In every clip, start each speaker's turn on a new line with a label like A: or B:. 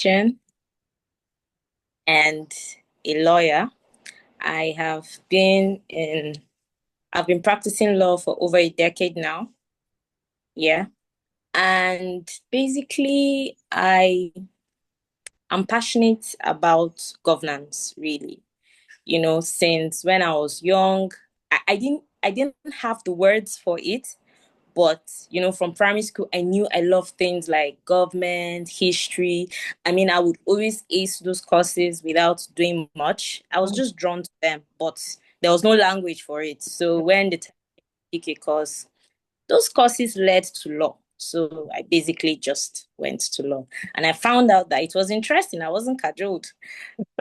A: Christian and a lawyer. I have been in I've been practicing law for over a decade now. Yeah. And basically I'm passionate about governance, really. Since when I was young, I didn't have the words for it. But, from primary school, I knew I loved things like government, history. I mean, I would always ace those courses without doing much. I was
B: Mm.
A: just drawn to them, but there was no language for it. So when the time to pick a course, those courses led to law. So I basically just went to law. And I found out that it was interesting. I wasn't cajoled.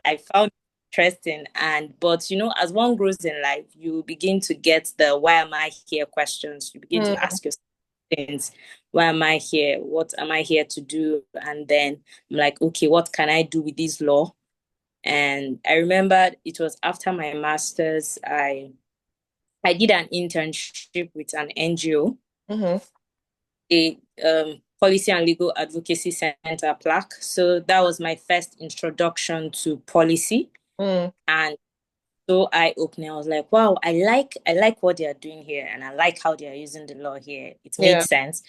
A: I found it interesting. But as one grows in life, you begin to get the why am I here questions. You begin to
B: Mm.
A: ask yourself things. Why am I here? What am I here to do? And then I'm like, okay, what can I do with this law? And I remember it was after my master's, I did an internship with an NGO,
B: Mm-hmm.
A: a Policy and Legal Advocacy Center plaque. So that was my first introduction to policy.
B: Mm.
A: And so eye-opening. I was like, wow, I like what they are doing here, and I like how they are using the law here. It made
B: Yeah.
A: sense.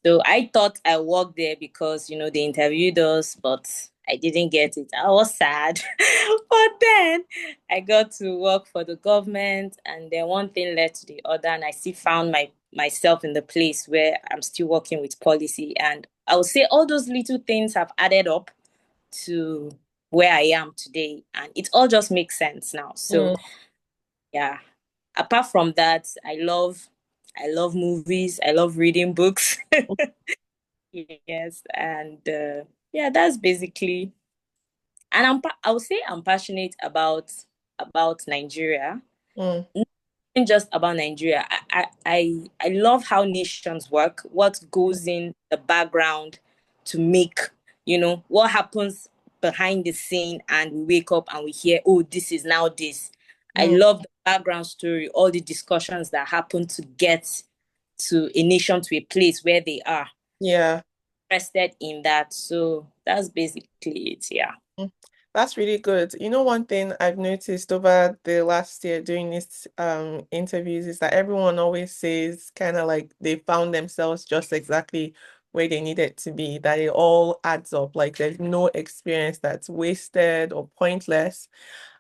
A: So I thought I worked there because, they interviewed us, but I didn't get it. I was sad. But then I got to work for the government, and then one thing led to the other, and I still found myself in the place where I'm still working with policy. And I would say all those little things have added up to where I am today. And it all just makes sense now. So
B: Mm.
A: yeah. Apart from that, I love movies. I love reading books. Yes, and yeah, that's basically. And I would say I'm passionate about Nigeria.
B: Mm.
A: Not just about Nigeria. I love how nations work. What goes in the background to make what happens behind the scene, and we wake up and we hear, oh, this is now this. I
B: Mm.
A: love the background story, all the discussions that happen to get to a nation, to a place where they are
B: Yeah.
A: interested in that. So that's basically it. Yeah.
B: Mm. That's really good. You know, one thing I've noticed over the last year doing these interviews is that everyone always says kind of like they found themselves just exactly where they needed to be, that it all adds up. Like there's no experience that's wasted or pointless.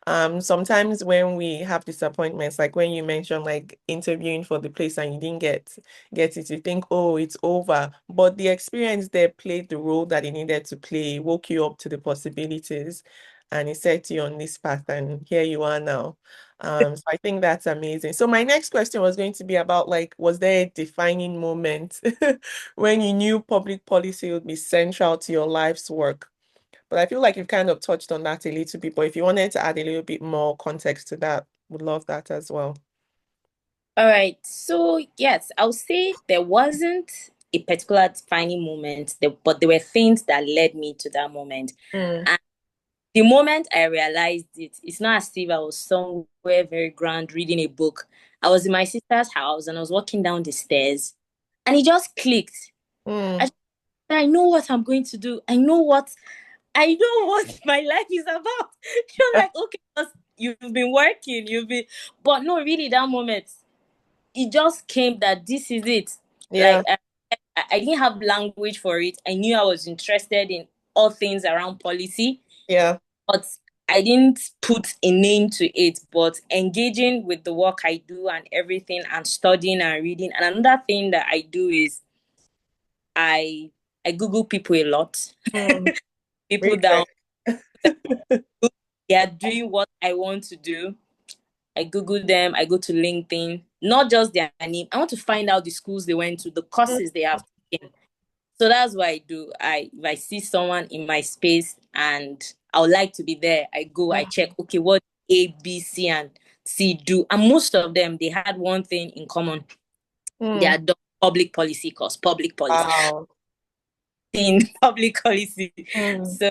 B: Sometimes when we have disappointments, like when you mentioned like interviewing for the place and you didn't get it, you think, oh, it's over. But the experience there played the role that it needed to play, woke you up to the possibilities, and it set you on this path, and here you are now. So I think that's amazing. So my next question was going to be about like, was there a defining moment when you knew public policy would be central to your life's work? But I feel like you've kind of touched on that a little bit. But if you wanted to add a little bit more context to that, would love that as well.
A: All right. So yes, I'll say there wasn't a particular defining moment, but there were things that led me to that moment.
B: Mm.
A: And the moment I realized it, it's not as if I was somewhere very grand reading a book. I was in my sister's house and I was walking down the stairs, and it just clicked.
B: Mm.
A: I, I know what I'm going to do. I know what my life is about. You're like, okay, 'cause you've been working, but no, really, that moment, it just came that this is it.
B: Yeah.
A: Like, I didn't have language for it. I knew I was interested in all things around policy,
B: Yeah.
A: but I didn't put a name to it. But engaging with the work I do and everything, and studying and reading. And another thing that I do is I I Google people a lot.
B: Mm.
A: People
B: Really
A: that
B: good.
A: they are doing what I want to do. I Google them. I go to LinkedIn, not just their name. I want to find out the schools they went to, the
B: Mm.
A: courses they have taken. So that's what I do. If I see someone in my space and I would like to be there, I go, I check, okay, what A, B, C, and C do. And most of them, they had one thing in common. They
B: Mm.
A: had done public policy course, public policy,
B: Wow.
A: in public policy.
B: Mm.
A: So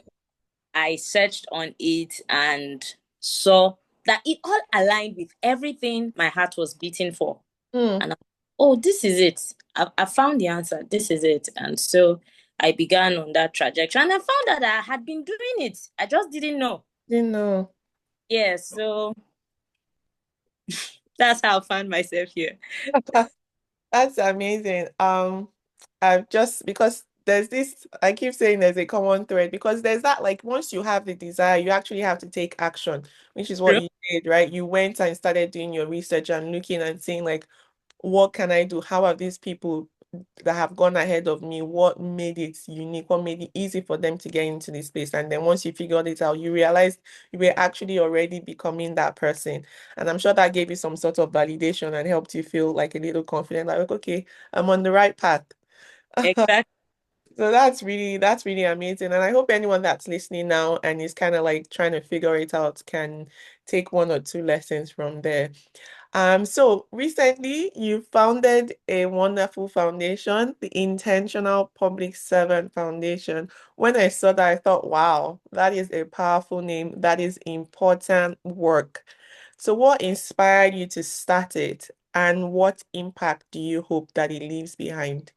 A: I searched on it and saw that it all aligned with everything my heart was beating for.
B: Mm.
A: And oh, this is it. I found the answer. This is it. And so I began on that trajectory and I found out that I had been doing it. I just didn't know.
B: You know.
A: Yeah, so that's how I found myself here.
B: That's amazing. I've just because there's this, I keep saying there's a common thread because there's that like once you have the desire, you actually have to take action, which is what
A: True.
B: you did, right? You went and started doing your research and looking and seeing like, what can I do? How have these people that have gone ahead of me, what made it unique? What made it easy for them to get into this space? And then once you figured it out, you realized you were actually already becoming that person. And I'm sure that gave you some sort of validation and helped you feel like a little confident, like, okay, I'm on the right path.
A: Exactly.
B: So that's really amazing. And I hope anyone that's listening now and is kind of like trying to figure it out can take one or two lessons from there. So recently you founded a wonderful foundation, the Intentional Public Servant Foundation. When I saw that, I thought, wow, that is a powerful name. That is important work. So what inspired you to start it, and what impact do you hope that it leaves behind?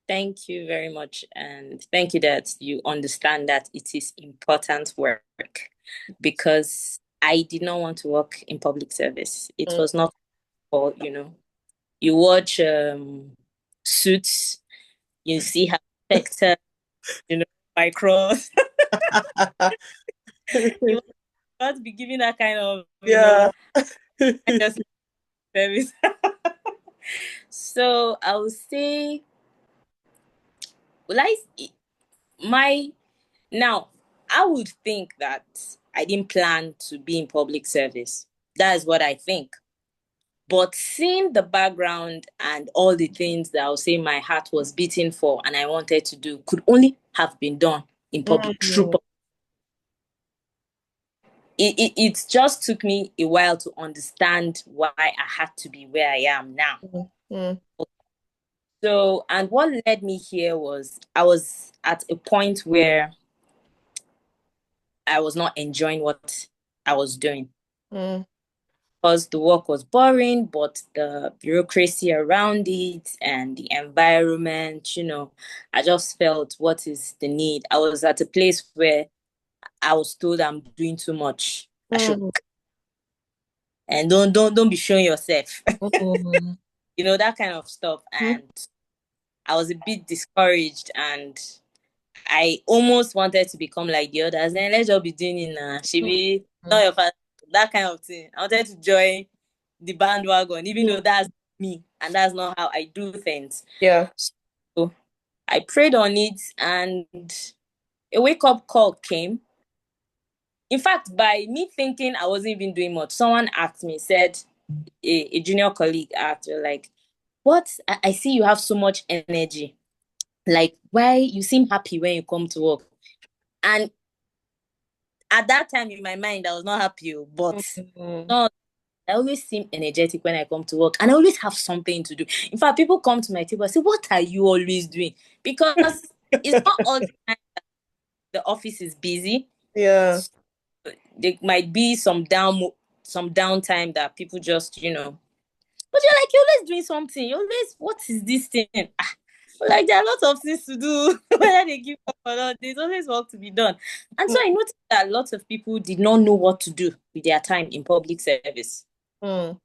A: Thank you very much. And thank you that you understand that it is important work because I did not want to work in public service. It
B: Mm.
A: was not for, you watch Suits, you see how Spectre, you know, Micros, you want not be giving that kind of,
B: Yeah.
A: I just service. So I would say, well, my now I would think that I didn't plan to be in public service. That is what I think. But seeing the background and all the things that I would say my heart was beating for and I wanted to do could only have been done in public through
B: Mm,
A: public. It just took me a while to understand why I had to be where I am now.
B: mm, mm,
A: So, and what led me here was I was at a point where I was not enjoying what I was doing
B: mm,
A: because the work was boring, but the bureaucracy around it and the environment, I just felt what is the need. I was at a place where I was told I'm doing too much. I should
B: mm,
A: and don't be showing yourself.
B: mm,
A: That kind of stuff.
B: mm,
A: And I was a bit discouraged and I almost wanted to become like the others. And let's just be doing it now. She
B: mm,
A: be
B: mm,
A: not your father, that kind of thing. I wanted to join the bandwagon, even
B: mm.
A: though that's me and that's not how I do things.
B: Yeah.
A: So I prayed on it and a wake up call came. In fact, by me thinking I wasn't even doing much, someone asked me, said a junior colleague asked, like, what? I see you have so much energy. Like, why you seem happy when you come to work? And at that time in my mind, I was not happy, but
B: Mm,
A: no, I always seem energetic when I come to work and I always have something to do. In fact, people come to my table and say, what are you always doing? Because it's not all the time the office is busy.
B: yeah.
A: There might be some downtime that people just, but you're like, you're always doing something. You're always, what is this thing? Like there are lots of things to do, whether they give up or not. There's always work to be done. And so I noticed that lots of people did not know what to do with their time in public service.
B: Mm,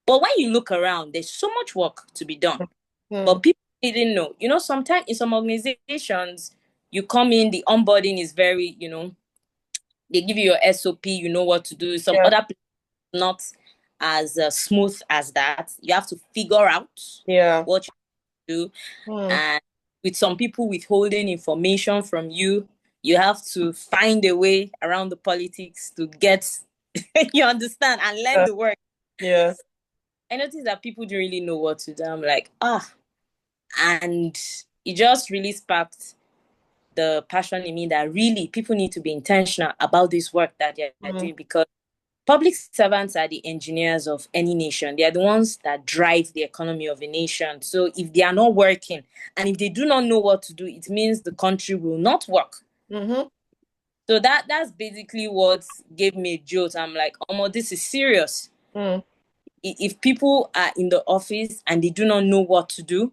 A: But when you look around, there's so much work to be done.
B: mm,
A: But people didn't know. Sometimes in some organizations, you come in, the onboarding is very, they give you your SOP, you know what to do. Some
B: yeah.
A: other places not as smooth as that. You have to figure out
B: Yeah.
A: what you do.
B: Mm,
A: And with some people withholding information from you, you have to find a way around the politics to get, you understand, and learn
B: yeah.
A: the work.
B: Yeah.
A: I noticed that people don't really know what to do. I'm like, and it just really sparked the passion in me that really people need to be intentional about this work that they're
B: Mm,
A: doing because public servants are the engineers of any nation. They are the ones that drive the economy of a nation. So if they are not working and if they do not know what to do, it means the country will not work.
B: mm-hmm,
A: So that's basically what gave me a jolt. I'm like, oh, this is serious.
B: mm,
A: If people are in the office and they do not know what to do,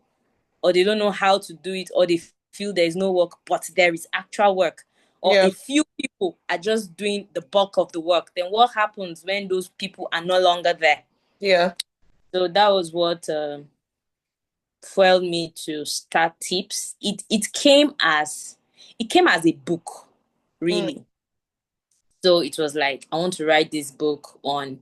A: or they don't know how to do it, or they feel there is no work, but there is actual work, or
B: Yeah.
A: a few people are just doing the bulk of the work, then what happens when those people are no longer there?
B: Yeah.
A: So that was what fueled me to start tips. It came as a book,
B: Mm,
A: really. So it was like, I want to write this book on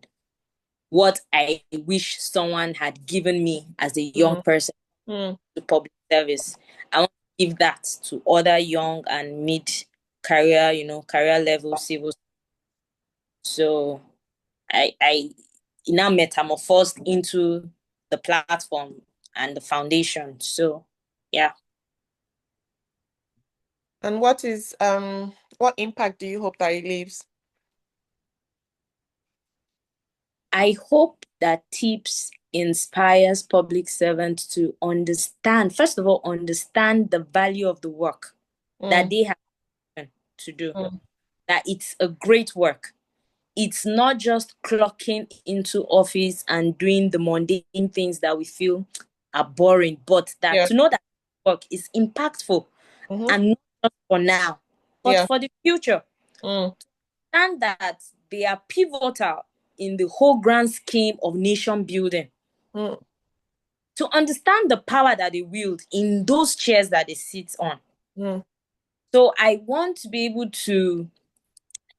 A: what I wish someone had given me as a young
B: mm,
A: person
B: mm.
A: to public service. I want to give that to other young and mid career, career level civil. So I now metamorphosed into the platform and the foundation. So yeah.
B: And what impact do you hope that it leaves?
A: I hope that tips inspires public servants to understand, first of all, understand the value of the work that
B: Mm,
A: they have to do,
B: mm,
A: that it's a great work. It's not just clocking into office and doing the mundane things that we feel are boring, but that
B: yeah.
A: to know that work is impactful,
B: Mm-hmm.
A: and not just for now, but
B: Yeah.
A: for the future.
B: Mm,
A: And that they are pivotal in the whole grand scheme of nation building.
B: mm,
A: To understand the power that they wield in those chairs that they sit on.
B: mm,
A: So I want to be able to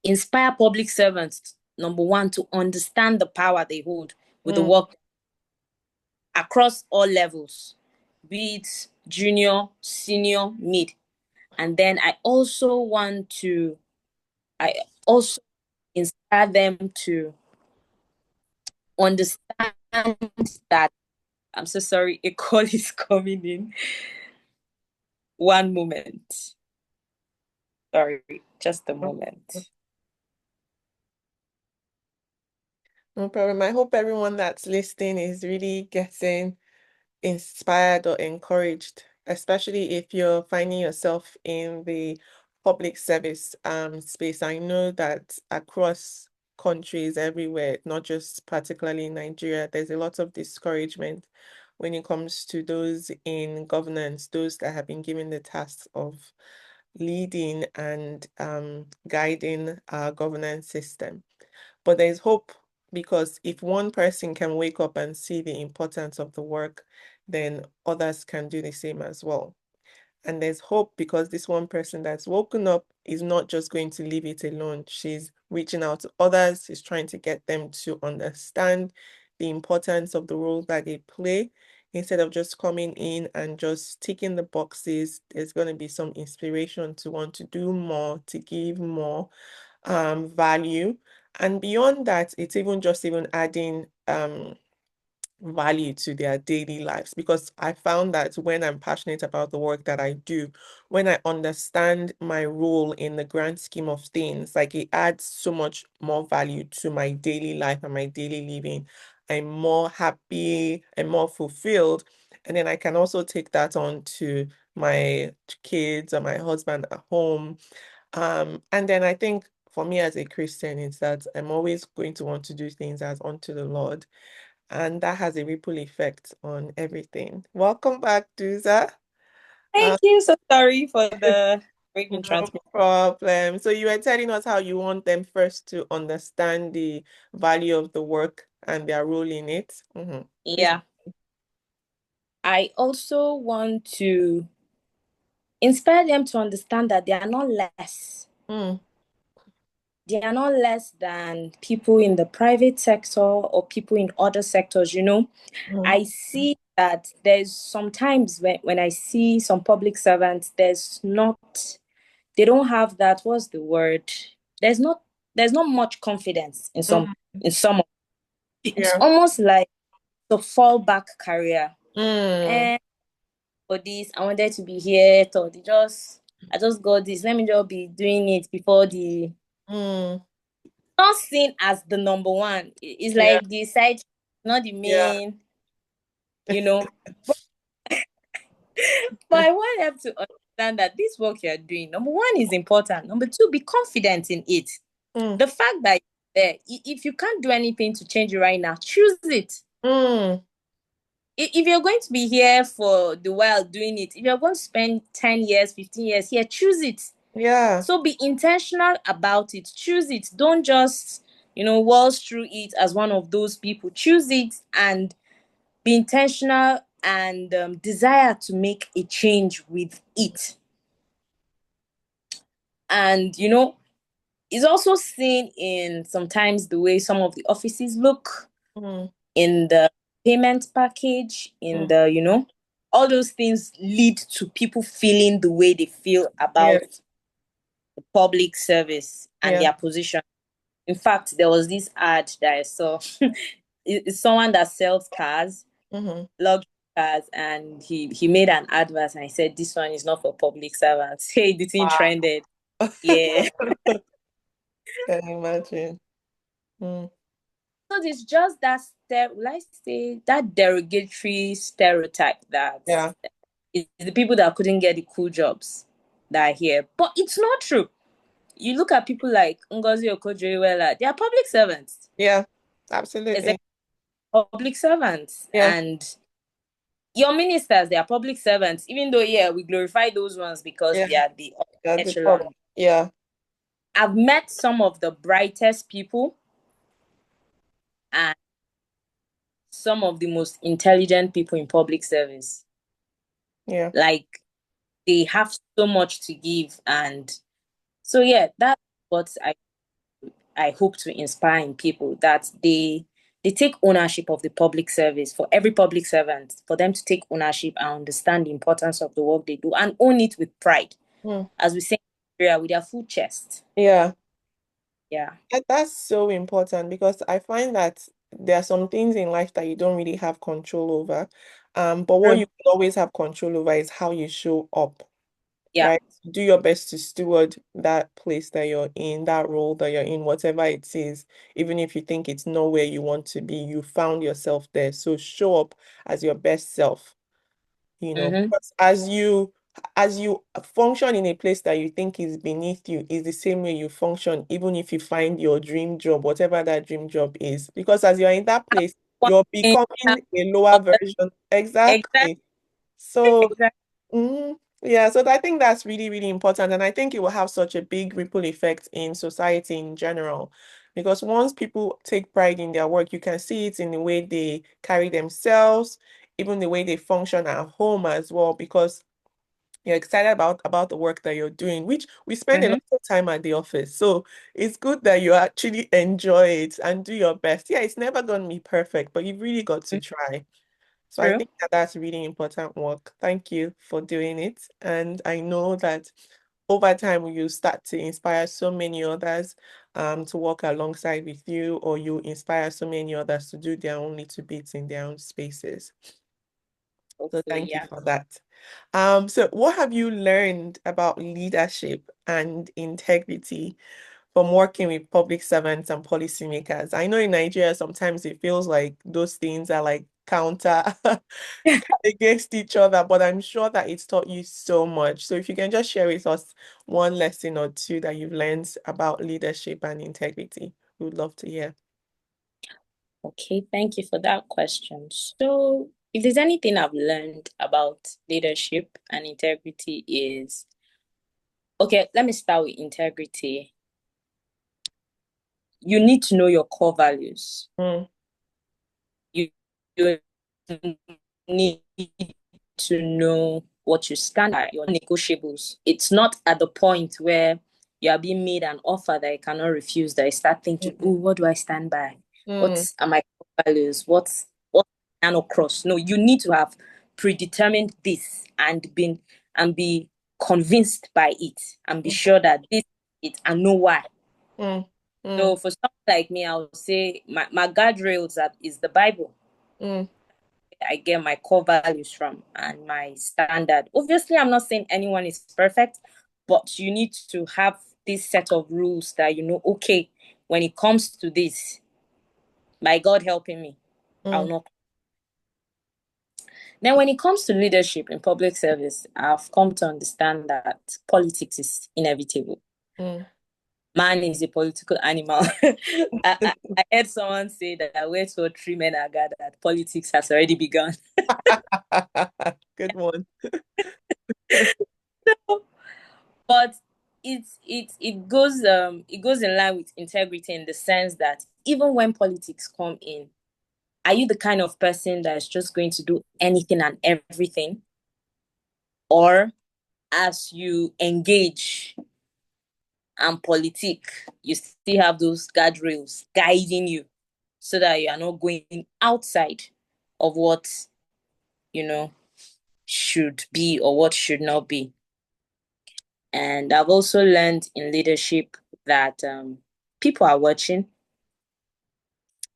A: inspire public servants, number one, to understand the power they hold with the
B: mm.
A: work across all levels, be it junior, senior, mid. And then I also inspire them to understand that, I'm so sorry, a call is coming in. One moment. Sorry, just a moment.
B: No problem. I hope everyone that's listening is really getting inspired or encouraged, especially if you're finding yourself in the public service space. I know that across countries everywhere, not just particularly in Nigeria, there's a lot of discouragement when it comes to those in governance, those that have been given the task of leading and guiding our governance system. But there's hope because if one person can wake up and see the importance of the work, then others can do the same as well. And there's hope because this one person that's woken up is not just going to leave it alone. She's reaching out to others, she's trying to get them to understand the importance of the role that they play. Instead of just coming in and just ticking the boxes, there's going to be some inspiration to want to do more, to give more value. And beyond that, it's even adding value to their daily lives because I found that when I'm passionate about the work that I do, when I understand my role in the grand scheme of things, like it adds so much more value to my daily life and my daily living. I'm more happy and more fulfilled. And then I can also take that on to my kids or my husband at home. And then I think for me as a Christian is that I'm always going to want to do things as unto the Lord. And that has a ripple effect on everything. Welcome back, Duza. Uh,
A: Thank you. So sorry for the break in
B: no
A: transmission.
B: problem. So you were telling us how you want them first to understand the value of the work and their role in it. Please.
A: Yeah. I also want to inspire them to understand that they are not less.
B: Mm,
A: They are not less than people in the private sector or people in other sectors.
B: mm,
A: I see that there's sometimes when I see some public servants, they don't have that, what's the word? There's not there's not much confidence in some
B: mm,
A: in some of it's
B: yeah.
A: almost like the fallback career.
B: Mm,
A: And for this, I wanted to be here, or I just got this. Let me just be doing it before the
B: mm,
A: not seen as the number one. It's
B: yeah,
A: like the side, not the
B: yeah.
A: main, you know. But I want them to understand that this work you're doing, number one, is important. Number two, be confident in it.
B: Mm,
A: The fact that you're there, if you can't do anything to change it right now, choose it.
B: mm,
A: If you're going to be here for the while doing it, if you're going to spend 10 years, 15 years here, choose it.
B: Yeah.
A: So be intentional about it. Choose it. Don't just, waltz through it as one of those people. Choose it and be intentional and desire to make a change with it. And, it's also seen in sometimes the way some of the offices look,
B: Mm,
A: in the payment package, in
B: mm,
A: the, all those things lead to people feeling the way they feel
B: yeah.
A: about the public service and
B: Yeah.
A: their position. In fact, there was this ad that I saw. It's someone that sells cars,
B: Mm-hmm.
A: luxury cars, and he made an advert and he said, "This one is not for public servants." Hey, the thing
B: Wow.
A: trended. Yeah.
B: Can you imagine? Mm,
A: So it's just that let's say that derogatory stereotype that
B: yeah.
A: it's the people that couldn't get the cool jobs that are here. But it's not true. You look at people like Ngozi Okonjo-Iweala, they are public servants.
B: Yeah.
A: Executive
B: Absolutely.
A: public servants.
B: Yeah.
A: And your ministers, they are public servants, even though, yeah, we glorify those ones because
B: Yeah.
A: they are the upper
B: Yeah. The top.
A: echelon.
B: Yeah.
A: I've met some of the brightest people and some of the most intelligent people in public service.
B: Yeah.
A: Like, they have so much to give. And so, yeah, that's what I hope to inspire in people, that they take ownership of the public service. For every public servant, for them to take ownership and understand the importance of the work they do and own it with pride,
B: Mm,
A: as we say in Nigeria, with their full chest.
B: yeah.
A: Yeah.
B: That's so important because I find that there are some things in life that you don't really have control over. But what you
A: True.
B: can always have control over is how you show up,
A: Yeah.
B: right? Do your best to steward that place that you're in, that role that you're in, whatever it is, even if you think it's not where you want to be, you found yourself there. So show up as your best self,
A: Mm-hmm.
B: because as you function in a place that you think is beneath you is the same way you function even if you find your dream job, whatever that dream job is. Because as you're in that place,
A: One
B: you're
A: thing,
B: becoming a lower version.
A: exactly,
B: Exactly. So
A: exactly.
B: yeah, so I think that's really, really important. And I think it will have such a big ripple effect in society in general. Because once people take pride in their work, you can see it in the way they carry themselves, even the way they function at home as well, because you're excited about the work that you're doing, which we spend a
A: Mm-hmm.
B: lot of time at the office. So it's good that you actually enjoy it and do your best. Yeah, it's never going to be perfect, but you've really got to try. So I
A: True.
B: think that that's really important work. Thank you for doing it. And I know that over time you start to inspire so many others to work alongside with you, or you inspire so many others to do their own little bits in their own spaces. So
A: Hopefully,
B: thank you
A: yeah.
B: for that. So what have you learned about leadership and integrity from working with public servants and policymakers? I know in Nigeria sometimes it feels like those things are like counter against each other, but I'm sure that it's taught you so much. So if you can just share with us one lesson or two that you've learned about leadership and integrity, we would love to hear.
A: Okay, thank you for that question. So, if there's anything I've learned about leadership and integrity is, okay, let me start with integrity. You need to know your core values.
B: Mm,
A: You need to know what you stand by, your negotiables. It's not at the point where you are being made an offer that you cannot refuse that you start thinking, oh,
B: mm,
A: what do I stand by? What
B: mm,
A: are my core values? What can I cross? No, you need to have predetermined this and be convinced by it and be
B: mm,
A: sure that this is it and know why.
B: mm, mm,
A: So for someone like me, I would say my guardrails is the Bible.
B: mm,
A: I get my core values from and my standard. Obviously, I'm not saying anyone is perfect, but you need to have this set of rules that okay, when it comes to this, by God helping me, I'll
B: mm,
A: not. Then, when it comes to leadership in public service, I've come to understand that politics is inevitable.
B: mm,
A: Man is a political animal. I heard someone say that where two or three men are gathered, politics has already begun.
B: Good one.
A: But it goes in line with integrity in the sense that even when politics come in, are you the kind of person that's just going to do anything and everything? Or as you engage and politic, you still have those guardrails guiding you so that you are not going outside of what, you know, should be or what should not be. And I've also learned in leadership that people are watching.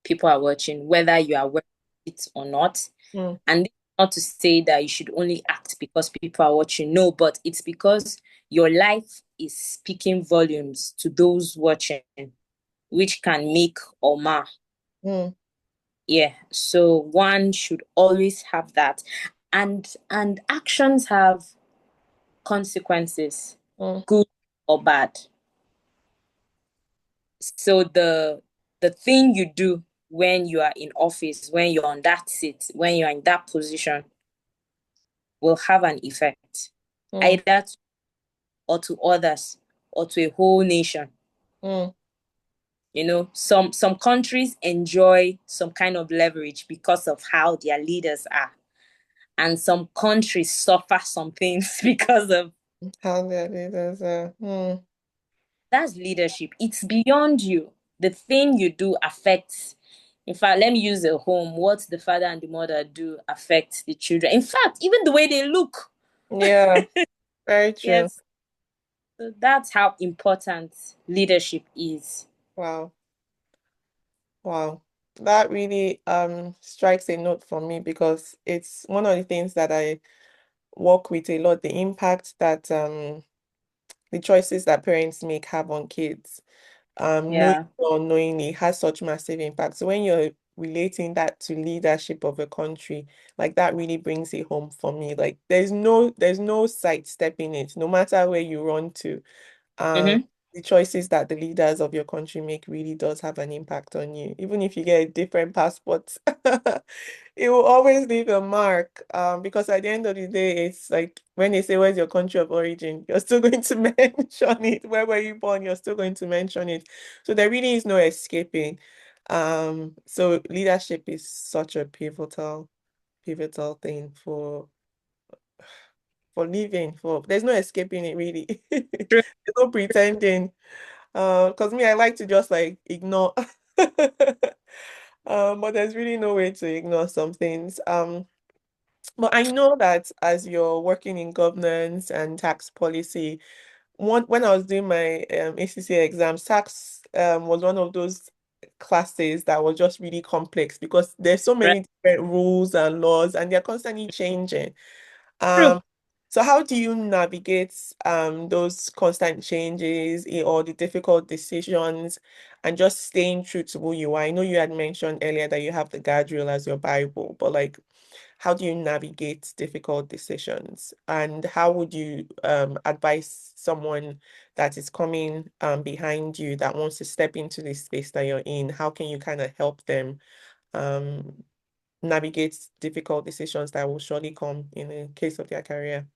A: People are watching, whether you are aware of it or not.
B: Mm,
A: And this is not to say that you should only act because people are watching. No, but it's because your life is speaking volumes to those watching, which can make or mar.
B: mm,
A: Yeah. So one should always have that. And actions have consequences,
B: mm,
A: good or bad. So the thing you do when you are in office, when you're on that seat, when you're in that position will have an effect,
B: mm,
A: either to, or to others or to a whole nation.
B: mm.
A: Some countries enjoy some kind of leverage because of how their leaders are, and some countries suffer some things because of
B: How their leaders are. Mm.
A: that's leadership. It's beyond you. The thing you do affects. In fact, let me use a home. What the father and the mother do affects the children. In fact, even the way they look.
B: Yeah, very true.
A: Yes. So that's how important leadership is.
B: Wow. Wow. That really strikes a note for me because it's one of the things that I work with a lot, the impact that the choices that parents make have on kids. Knowing
A: Yeah.
B: or unknowingly has such massive impact. So when you're relating that to leadership of a country, like that really brings it home for me. Like there's no sidestepping it, no matter where you run to. Um,
A: Mm-hmm.
B: the choices that the leaders of your country make really does have an impact on you. Even if you get a different passport, it will always leave a mark. Because at the end of the day, it's like when they say, "Where's your country of origin?" You're still going to mention it. Where were you born? You're still going to mention it. So there really is no escaping. So leadership is such a pivotal thing for living. For there's no escaping it really.
A: True.
B: There's no pretending. Because me, I like to just like ignore. But there's really no way to ignore some things. But I know that as you're working in governance and tax policy, when I was doing my ACCA exams, tax was one of those classes that was just really complex because there's so
A: Right.
B: many different rules and laws and they're constantly changing.
A: True.
B: Um, so how do you navigate those constant changes or the difficult decisions and just staying true to who you are? I know you had mentioned earlier that you have the guardrail as your Bible, but like how do you navigate difficult decisions? And how would you advise someone that is coming behind you that wants to step into this space that you're in? How can you kind of help them um, navigate difficult decisions that will surely come in the case of their career?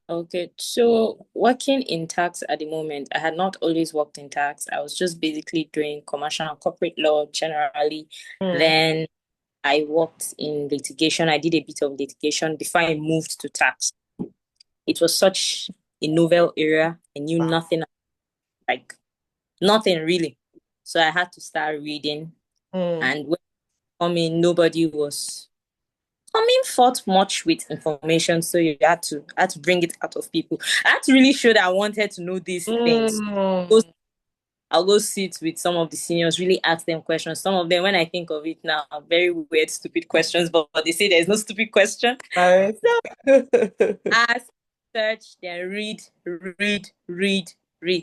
A: Okay. So working in tax at the moment, I had not always worked in tax. I was just basically doing commercial and corporate law generally.
B: Mm,
A: Then I worked in litigation. I did a bit of litigation before I moved to tax. It was such a novel area. I knew nothing, like nothing really. So I had to start reading.
B: mm,
A: And when coming, nobody was coming forth much with information. So you had to bring it out of people. I had to really show that I wanted to know these things.
B: mm.
A: I'll go sit with some of the seniors, really ask them questions. Some of them, when I think of it now, are very weird, stupid questions, but they say there's no stupid question.
B: Right.
A: So ask, search, then read.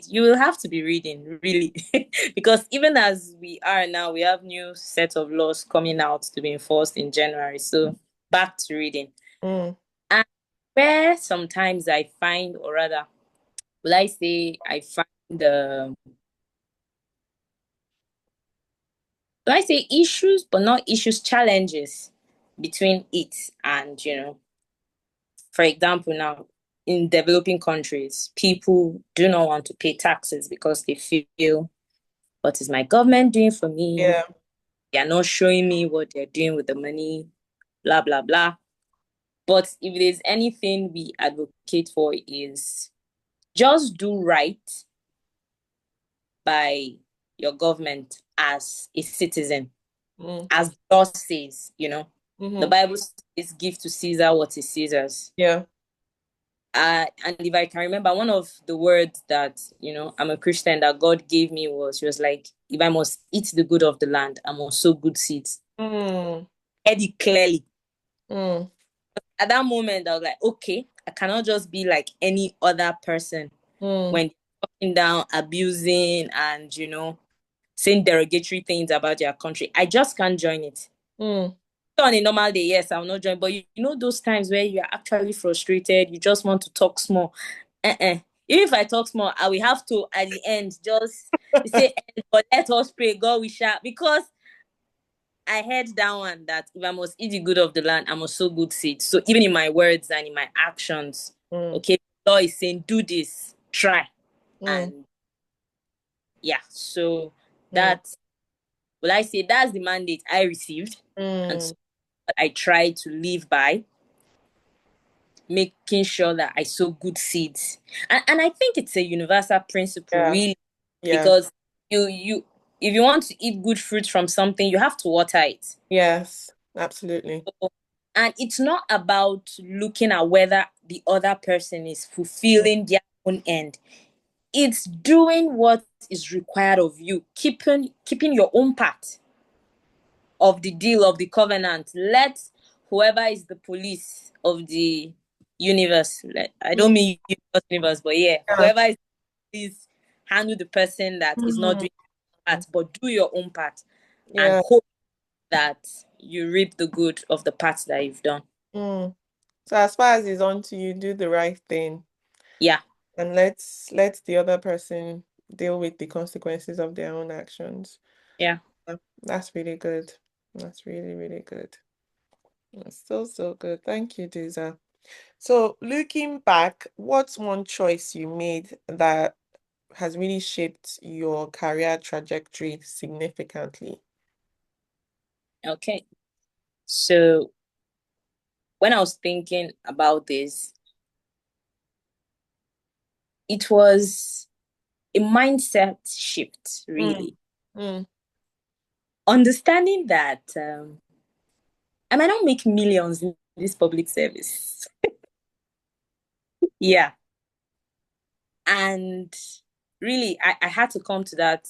A: You will have to be reading, really. Because even as we are now, we have new set of laws coming out to be enforced in January. So back to reading.
B: Mm,
A: And where sometimes I find, or rather, will I say I find the do I say issues, but not issues, challenges between it and, for example, now in developing countries, people do not want to pay taxes because they feel, what is my government doing for me?
B: Yeah.
A: They are not showing me what they're doing with the money, blah, blah, blah. But if there's anything we advocate for is just do right by your government as a citizen,
B: Mm.
A: as God says. The
B: Mm-hmm.
A: Bible says, give to Caesar what is Caesar's.
B: Yeah.
A: And if I can remember, one of the words that, I'm a Christian that God gave me was, she was like, if I must eat the good of the land, I must sow good seeds.
B: Mm.
A: I heard it clearly.
B: Mm.
A: At that moment, I was like, okay, I cannot just be like any other person
B: Mm.
A: when talking down, abusing, and, saying derogatory things about their country. I just can't join it.
B: Mm.
A: On a normal day, yes, I'll not join. But you know those times where you're actually frustrated, you just want to talk small. Uh-uh. Even if I talk small, I will have to at the end just say, but let us pray, God we shall. Because I heard that one that if I must eat the good of the land, I must sow good seeds. So even in my words and in my actions,
B: Mm.
A: okay, the Lord is saying, do this, try.
B: Mm.
A: And yeah, so
B: Mm.
A: that, well, I say that's the mandate I received. And
B: Mm.
A: so I try to live by, making sure that I sow good seeds. And I think it's a universal principle,
B: Yeah.
A: really,
B: Yeah.
A: because you if you want to eat good fruit from something, you have to water it.
B: Yes. Absolutely.
A: So, and it's not about looking at whether the other person is
B: Mm.
A: fulfilling their own end. It's doing what is required of you, keeping your own part of the deal, of the covenant. Let whoever is the police of the universe, I don't
B: Mm.
A: mean universe, but yeah,
B: Yeah.
A: whoever is the police, handle the person that is not
B: Mm.
A: doing that, but do your own part and
B: Yeah.
A: hope that you reap the good of the part that you've done.
B: Mm. So as far as it's on to you, do the right thing
A: Yeah,
B: and let the other person deal with the consequences of their own actions.
A: yeah.
B: Yeah, that's really good. That's really, really good. That's so, so good. Thank you, Duza. So looking back, what's one choice you made that has really shaped your career trajectory significantly?
A: Okay. So when I was thinking about this, it was a mindset shift,
B: Mm.
A: really.
B: Mm.
A: Understanding that I might not make millions in this public service. Yeah. And really, I had to come to that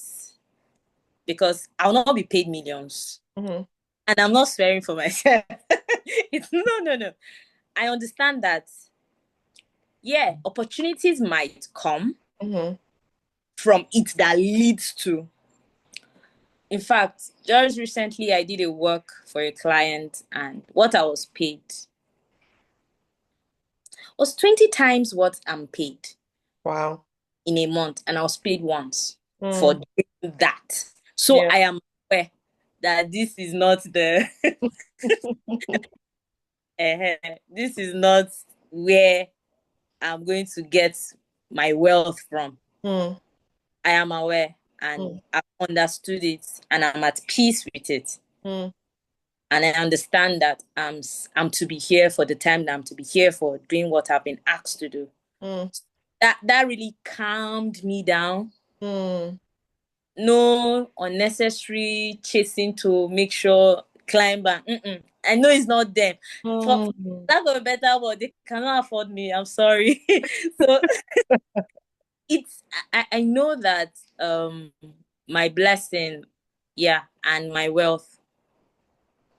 A: because I'll not be paid millions.
B: Mm-hmm.
A: And I'm not swearing for myself. It's no, no, no. I understand that, yeah, opportunities might come
B: Mm-hmm.
A: from it that leads to. In fact, just recently I did a work for a client, and what I was paid was 20 times what I'm paid
B: Wow.
A: in a month, and I was paid once for
B: Mm.
A: doing that. So
B: Yeah.
A: I am aware that this is not the this is not where I'm going to get my wealth from.
B: Mm.
A: I am aware and
B: Mm.
A: I've understood it and I'm at peace with it.
B: Mm.
A: And I understand that I'm to be here for the time that I'm to be here for, doing what I've been asked to do.
B: Mm.
A: That really calmed me down.
B: Mm.
A: No unnecessary chasing to make sure climb back. Mm-mm. I know it's not them. For
B: Mm.
A: lack of a better word, they cannot afford me. I'm sorry. So it's I know that my blessing, yeah, and my wealth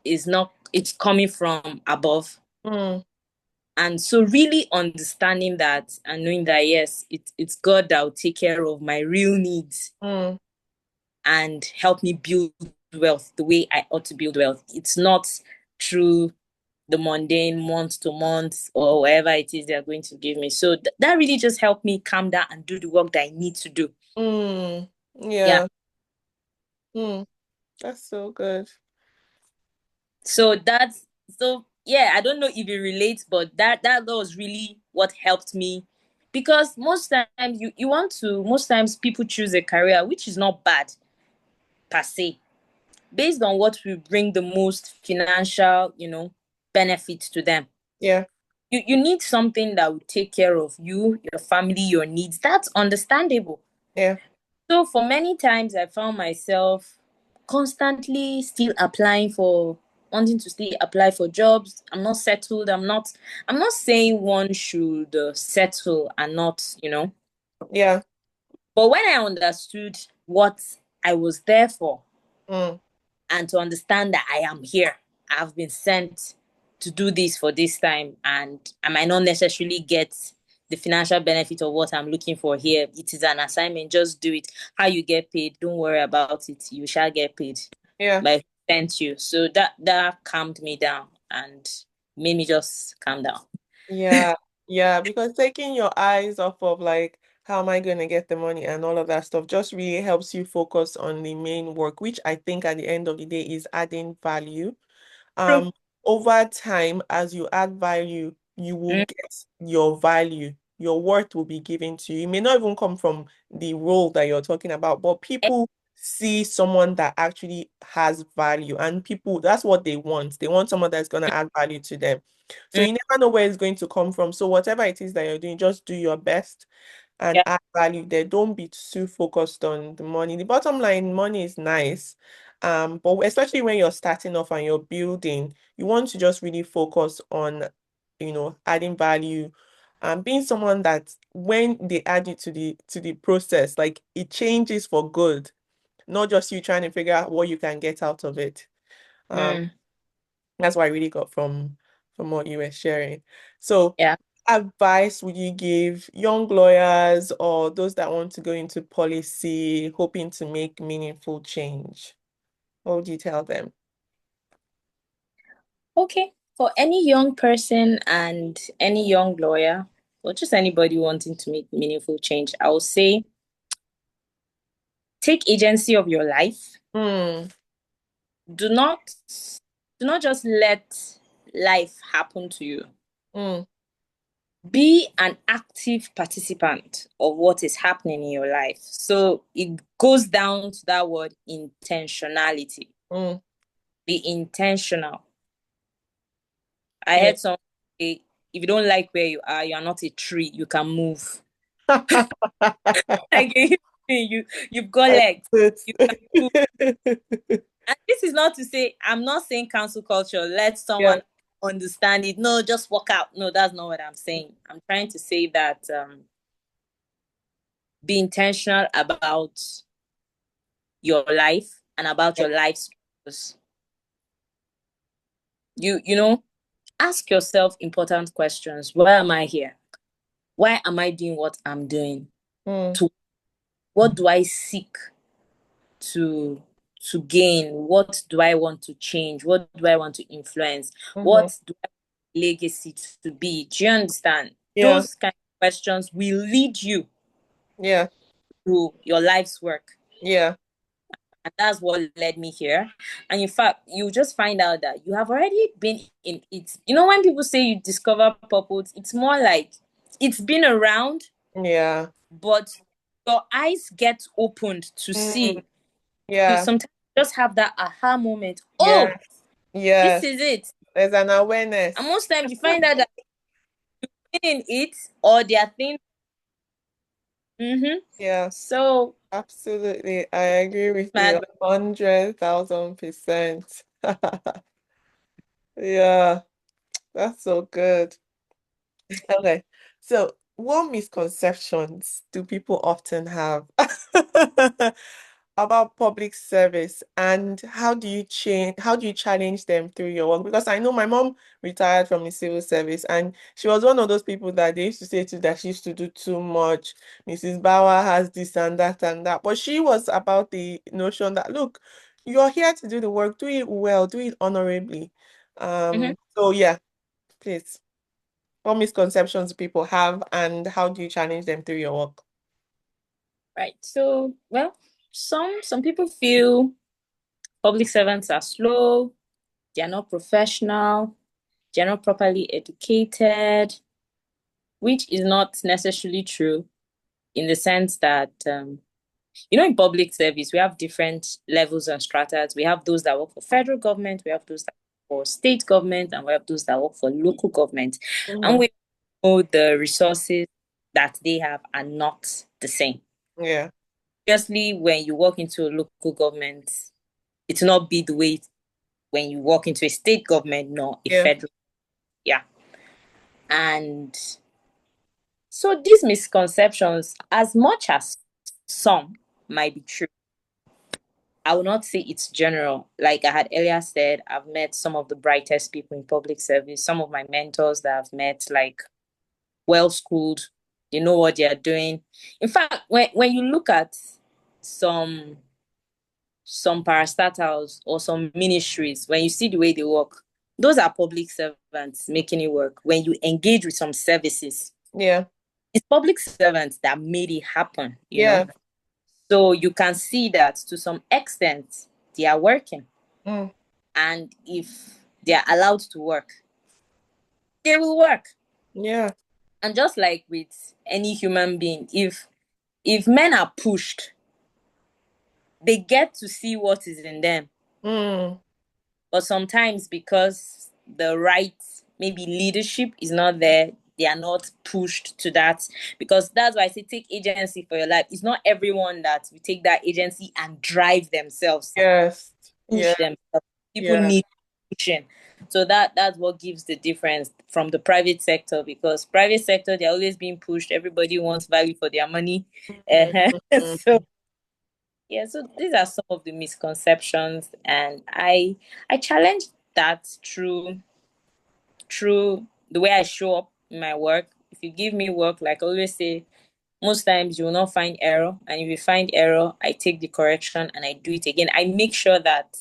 A: is not, it's coming from above.
B: Mm.
A: And so really understanding that and knowing that yes, it's God that will take care of my real needs
B: Mm.
A: and help me build wealth the way I ought to build wealth. It's not through the mundane month to month or whatever it is they're going to give me. So that really just helped me calm down and do the work that I need to do.
B: Mm,
A: Yeah.
B: yeah. Mm, that's so good.
A: So that's so yeah, I don't know if it relates, but that was really what helped me because most times you want to most times people choose a career which is not bad per se based on what will bring the most financial, benefit to them.
B: Yeah,
A: You need something that will take care of you, your family, your needs. That's understandable.
B: yeah,
A: So for many times I found myself constantly still applying for wanting to still apply for jobs. I'm not settled. I'm not saying one should settle and not,
B: yeah.
A: But when I understood what I was there for
B: Mm,
A: and to understand that I am here, I've been sent to do this for this time and I might not necessarily get the financial benefit of what I'm looking for here. It is an assignment, just do it. How you get paid, don't worry about it. You shall get paid
B: yeah.
A: by who sent you. So that calmed me down and made me just calm down.
B: Yeah, yeah, because taking your eyes off of like how am I going to get the money and all of that stuff just really helps you focus on the main work, which I think at the end of the day is adding value.
A: True.
B: Um, Over time, as you add value, you will
A: Mm,
B: get your value. Your worth will be given to you. It may not even come from the role that you're talking about, but
A: eh,
B: people see someone that actually has value, and people, that's what they want. They want someone that's going to add value to them. So
A: mm,
B: you never know where it's going to come from. So whatever it is that you're doing, just do your best and
A: yeah.
B: add value there. Don't be too focused on the money. The bottom line, money is nice. But especially when you're starting off and you're building, you want to just really focus on, adding value and being someone that when they add you to the process, like it changes for good, not just you trying to figure out what you can get out of it. Um,
A: Mm,
B: that's what I really got from what you were sharing. So,
A: yeah.
B: advice would you give young lawyers or those that want to go into policy, hoping to make meaningful change? What would you tell them?
A: Okay. For any young person and any young lawyer, or just anybody wanting to make meaningful change, I will say take agency of your life.
B: Mm,
A: Do not do not just let life happen to you.
B: mm,
A: Be an active participant of what is happening in your life. So it goes down to that word intentionality.
B: mm.
A: Be intentional. I
B: Yeah.
A: heard someone say, if you don't like where you are not a tree, you can move. Like you've got
B: I
A: legs.
B: could.
A: You can move. And this is not to say I'm not saying cancel culture. Let
B: Yeah.
A: someone understand it. No, just walk out. No, that's not what I'm saying. I'm trying to say that be intentional about your life and about
B: Yeah.
A: your life's purpose. You ask yourself important questions. Why am I here? Why am I doing what I'm doing?
B: Mm,
A: To what do I seek to to gain? What do I want to change? What do I want to influence?
B: hmm.
A: What do I want legacy to be? Do you understand?
B: Yeah.
A: Those kind of questions will lead you
B: Yeah.
A: to your life's work.
B: Yeah.
A: And that's what led me here. And in fact, you just find out that you have already been in it. When people say you discover purpose, it's more like it's been around,
B: Yeah.
A: but your eyes get opened to
B: Mm,
A: see. You
B: yeah.
A: sometimes just have that aha moment.
B: Yeah.
A: Oh, this
B: Yes.
A: is it.
B: There's an
A: And
B: awareness.
A: most times you find out that in it or they are things. Mm-hmm.
B: Yeah.
A: So
B: Absolutely. I agree with
A: my
B: you
A: advice.
B: 100,000%. Yeah, that's so good. Okay. So, what misconceptions do people often have about public service and how do you challenge them through your work? Because I know my mom retired from the civil service and she was one of those people that they used to say to that she used to do too much. Mrs. Bauer has this and that. But she was about the notion that look, you're here to do the work, do it well, do it honorably.
A: Mhm.
B: So yeah, please, what misconceptions do people have and how do you challenge them through your work?
A: Right. So, well, some people feel public servants are slow, they're not professional, they're not properly educated, which is not necessarily true in the sense that in public service, we have different levels and stratas. We have those that work for federal government, we have those that work for state government, and we have those that work for local government. And
B: Mhm.
A: we know the resources that they have are not the same.
B: Yeah,
A: Obviously, when you walk into a local government, it will not be the way when you walk into a state government, nor a
B: yeah.
A: federal. Yeah. And so these misconceptions, as much as some might be true, I will not say it's general. Like I had earlier said, I've met some of the brightest people in public service, some of my mentors that I've met, like well schooled, they know what they are doing. In fact, when you look at some some parastatals or some ministries, when you see the way they work, those are public servants making it work. When you engage with some services,
B: Yeah,
A: it's public servants that made it happen.
B: yeah.
A: So you can see that to some extent they are working.
B: Mm,
A: And if they are allowed to work, they will work.
B: yeah.
A: And just like with any human being, if men are pushed, they get to see what is in them.
B: Mm,
A: But sometimes because the right maybe leadership is not there, they are not pushed to that. Because that's why I say take agency for your life. It's not everyone that will take that agency and drive themselves,
B: yes. Yeah,
A: push themselves. People
B: yeah.
A: need pushing. So that's what gives the difference from the private sector, because private sector they're always being pushed. Everybody wants value for their money. So
B: Mhm.
A: yeah, so these are some of the misconceptions, and I challenge that through the way I show up in my work. If you give me work, like I always say, most times you will not find error, and if you find error, I take the correction and I do it again. I make sure that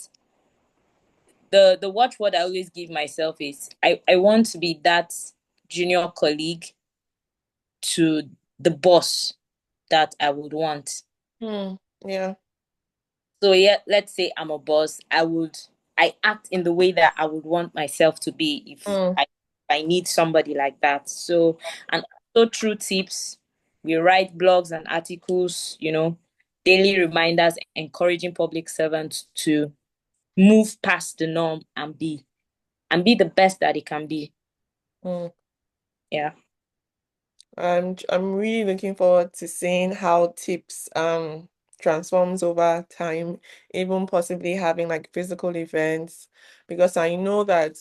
A: the watchword I always give myself is I want to be that junior colleague to the boss that I would want.
B: Mm, yeah.
A: So yeah, let's say I'm a boss, I act in the way that I would want myself to be
B: Mm,
A: if I need somebody like that. So and also through tips, we write blogs and articles, daily reminders encouraging public servants to move past the norm and be the best that it can be.
B: mm.
A: Yeah.
B: I'm really looking forward to seeing how tips transforms over time, even possibly having like physical events, because I know that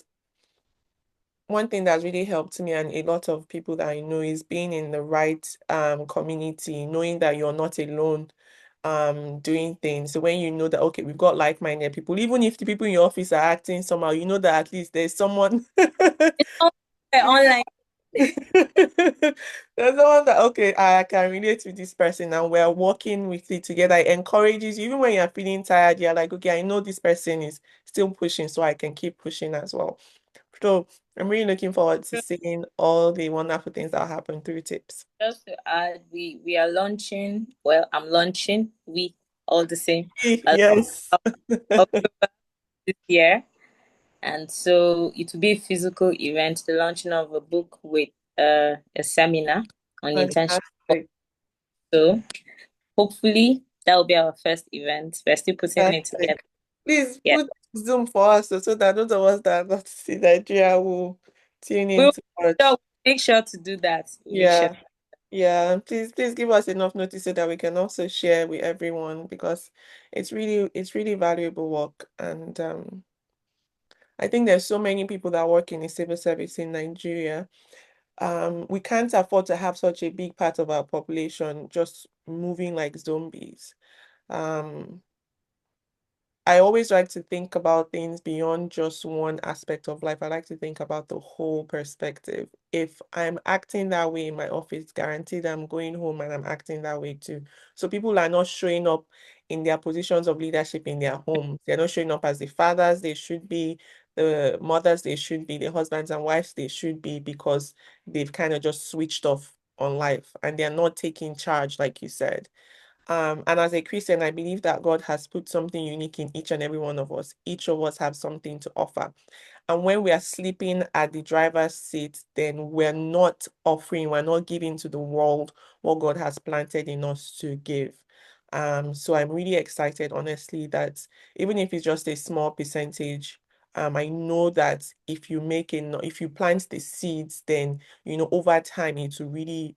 B: one thing that's really helped me and a lot of people that I know is being in the right community, knowing that you're not alone doing things. So when you know that okay, we've got like-minded people, even if the people in your office are acting somehow, you know that at least there's someone
A: It's online.
B: there's someone that okay, I can relate with this person and we're working with it together. It encourages you even when you're feeling tired, you're like, okay, I know this person is still pushing, so I can keep pushing as well. So I'm really looking forward to seeing all the wonderful things that happen through tips.
A: Just to add, we are launching. Well, I'm launching. We all the same. Uh,
B: Yes.
A: October this year. And so it will be a physical event, the launching of a book with a seminar on internship.
B: Fantastic.
A: So hopefully that will be our first event. We're still putting it together.
B: Fantastic. Please
A: Yeah.
B: put Zoom for us so that those of us that are not in Nigeria will tune in
A: We'll
B: to watch.
A: make sure to do that. We'll make sure.
B: Yeah. Yeah. Please give us enough notice so that we can also share with everyone because it's really valuable work. And I think there's so many people that work in the civil service in Nigeria. We can't afford to have such a big part of our population just moving like zombies. Um, I always like to think about things beyond just one aspect of life. I like to think about the whole perspective. If I'm acting that way in my office, guaranteed I'm going home and I'm acting that way too. So people are not showing up in their positions of leadership in their homes. They're not showing up as the fathers they should be. the mothers they should be, the husbands and wives they should be, because they've kind of just switched off on life and they're not taking charge, like you said. And as a Christian, I believe that God has put something unique in each and every one of us. Each of us have something to offer. And when we are sleeping at the driver's seat, then we're not giving to the world what God has planted in us to give. So I'm really excited, honestly, that even if it's just a small percentage, I know that if you plant the seeds, then over time it will really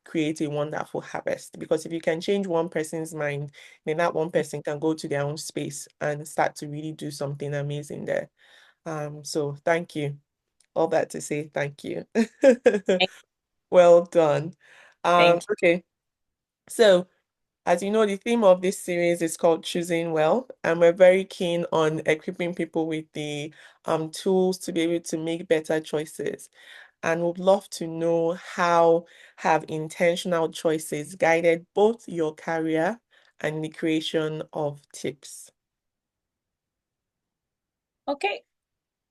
B: create a wonderful harvest. Because if you can change one person's mind, then that one person can go to their own space and start to really do something amazing there. So thank you. All that to say thank you.
A: Thank,
B: Well done.
A: thank
B: Okay. So as you know, the theme of this series is called Choosing Well, and we're very keen on equipping people with the tools to be able to make better choices. And would love to know how have intentional choices guided both your career and the creation of tips.
A: you. Okay.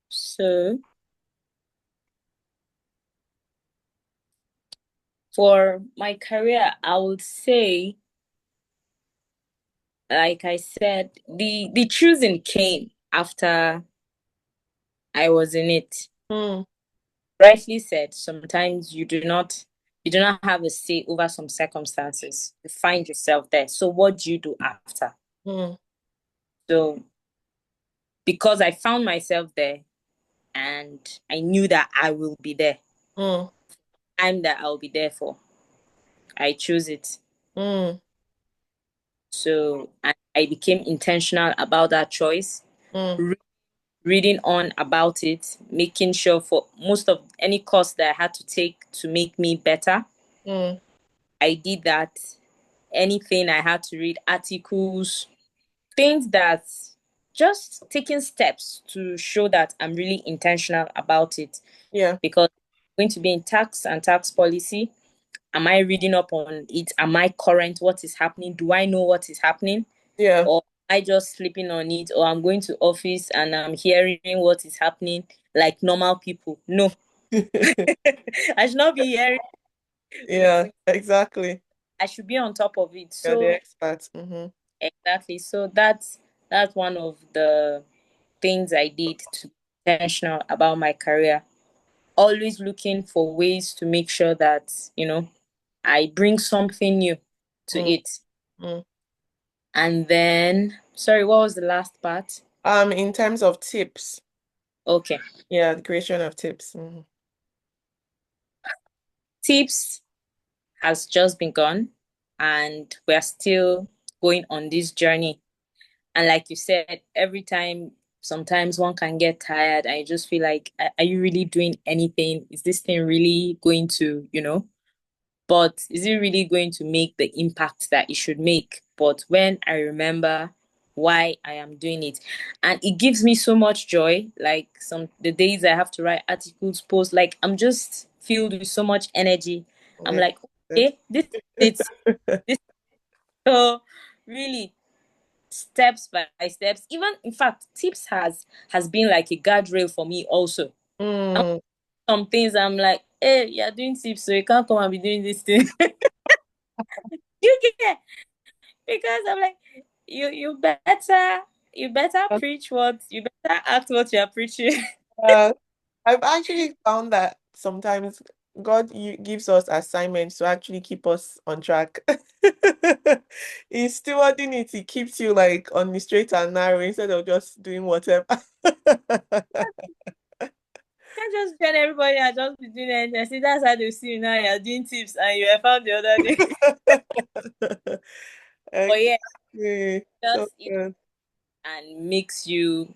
A: So for my career, I would say, like I said, the choosing came after I was in it.
B: Mm,
A: Rightly said, sometimes you do not have a say over some circumstances. You find yourself there. So what do you do after?
B: mm,
A: So because I found myself there and I knew that I will be there,
B: mm,
A: I'm that I'll be there for. I choose it.
B: mm,
A: So I became intentional about that choice,
B: mm,
A: re- reading on about it, making sure for most of any course that I had to take to make me better.
B: mm.
A: I did that. Anything I had to read, articles, things that just taking steps to show that I'm really intentional about it.
B: Yeah,
A: Because I'm going to be in tax and tax policy. Am I reading up on it? Am I current? What is happening? Do I know what is happening?
B: yeah.
A: Or am I just sleeping on it? Or I'm going to office and I'm hearing what is happening like normal people? No. I should not be hearing
B: Yeah, exactly.
A: I should be on top of it.
B: You're the
A: So
B: expert. Mm-hmm.
A: exactly. So that's one of the things I did to be intentional about my career. Always looking for ways to make sure that, I bring something new to
B: Mm,
A: it.
B: mm.
A: And then, sorry, what was the last part?
B: In terms of tips,
A: Okay.
B: yeah, the creation of tips. Mhm.
A: Tips has just begun and we're still going on this journey. And like you said, every time, sometimes one can get tired. I just feel like, are you really doing anything? Is this thing really going to, but is it really going to make the impact that it should make? But when I remember why I am doing it, and it gives me so much joy, like some the days I have to write articles, posts, like I'm just filled with so much energy. I'm
B: Yeah.
A: like,
B: Good.
A: okay, this so really steps by steps. Even in fact, tips has been like a guardrail for me also.
B: Mm,
A: Some things I'm like, hey, you're doing tips, so you can't come and be doing this thing. You get because I'm like, you better preach what you better act what you're preaching.
B: uh, I've actually found that sometimes gives us assignments to actually keep us on track. In stewarding it, it keeps you like on the straight and narrow instead of just doing whatever.
A: Can't just join everybody and just be doing anything. I see that's how they see you now. You're doing tips and you were found the other day. But yeah,
B: Exactly. So
A: just
B: good.
A: and makes you